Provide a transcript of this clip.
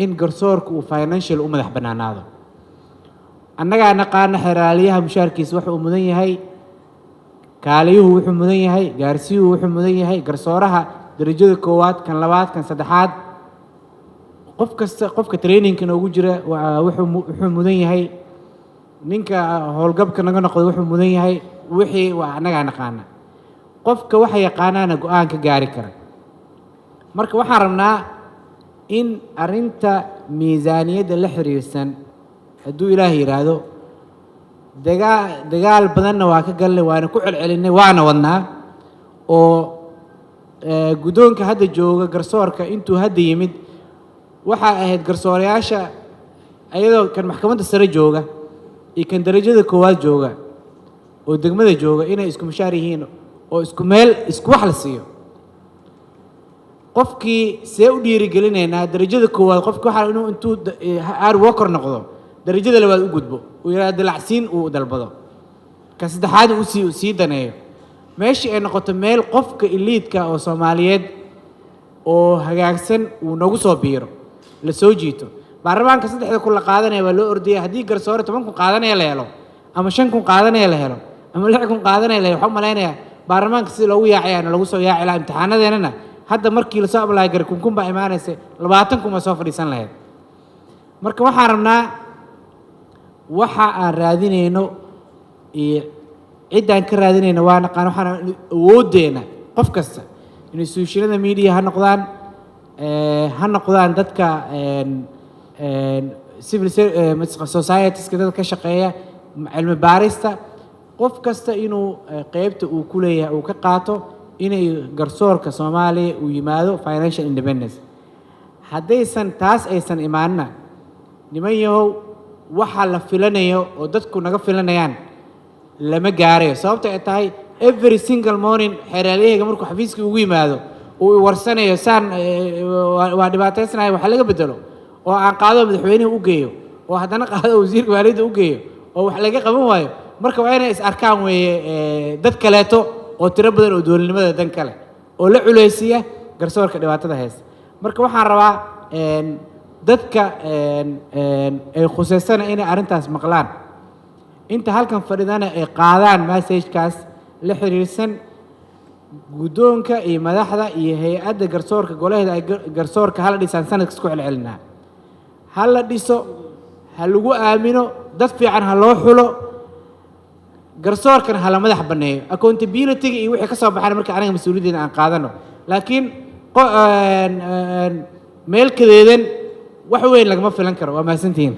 in garsoorku uu financial u madax bannaanaado annagaa naqaana xeraaliyaha mushaarkiisa wuxuu mudan yahay kaaliyuhu wuxuu mudan yahay gaarsiyuhu wuxuu mudan yahay garsooraha darajada koowaad kan labaad kan saddexaad qof kasta qofka trainingka noogu jira wuxuu mudan yahay ninka howlgabka naga noqdo wuxuu mudan yahay wixii waa annagaa naqaana qofka waxa yaqaanaana go'aan ka gaari kara marka waxaan rabnaa in arinta miisaaniyadda la xiriirsan hadduu ilaahay yiraahdo dagaal badanna waa ka galnay waana ku celcelinay waana wadnaa oo guddoonka hadda jooga garsoorka intuu hadda yimid waxaa ahayd garsoorayaasha ayadoo kan maxkamadda sare jooga iyo kan darajada koowaad jooga oo degmada jooga inay isku mushaar yihiin oo isku meel isku wax la siiyo qofkii see u dhiirigelinaynaa darajada koowaad qofka waxaa inuu intuu aar worker noqdo darajada labaad u gudbo uu yiraahdo dalacsiin uu dalbado ka saddexaad uu sii daneeyo meeshii ay noqoto meel qofka iliidka oo Soomaaliyeed oo hagaagsan uu nagu soo biiro la soo jiito baarlamaanka saddexda ku la qaadanaya waa loo ordiyay haddii garsoore 10 kun qaadanaya la helo ama 5 kun qaadanaya la helo ama 6 kun qaadanaya la helo waxaan maleynayaa baarlamaanka si loogu yaacayana lagu soo yaaci la imtixaanadeena hadda markii la soo ablay gar kun baa imaanaysa 20 kun ma soo fadhiisan lahayd marka waxaan rabnaa waxa aan raadinayno iyo ciidaan ka raadinayno waa naqaan waxaan awoodeena qof kasta institutionada media ha noqdaan dadka civil society dadka ka shaqeeya cilmi baarista qof kasta inuu qaybta uu ku leeyahay uu ka qaato inay garsoorka Soomaaliya uu yimaado financial independence haddaysan taas aysan imaanna nimanyahow waxa la filanayo oo dadku naga filanayaan lama gaarayo sababta ay tahay every single morning xeraaliyayga markuu xafiiska ugu yimaado uu warsanayo saan waa dhibaataysanahay waxa laga bedelo oo aan qaado madaxweynaha u geeyo oo haddana qaado wasiirka maaliyadda u geeyo oo wax laga qaban waayo marka waa inay is arkaan weeye dad kaleeto oo tiro badan oo dowladnimada dan kale oo la culeysiya garsoorka dhibaatada haysta marka waxaan rabaa dadka ay khuseysana inay arintaas maqlaan inta halkan fadhidana ay qaadaan message-kaas la xiriirsan guddoonka iyo madaxda iyo hay'adda garsoorka golaheeda ay garsoorka hala dhisaan sanadka isku celcelinaa hala dhiso ha lagu aamino dad fiican ha loo xulo garsoorkan hala madax baneeyo accountability iyo wixii ka soo baxay marka anaga mas'uuliyadda aan qaadano laakiin meel kadeedan wax weyn lagama filan karo waa maasantiin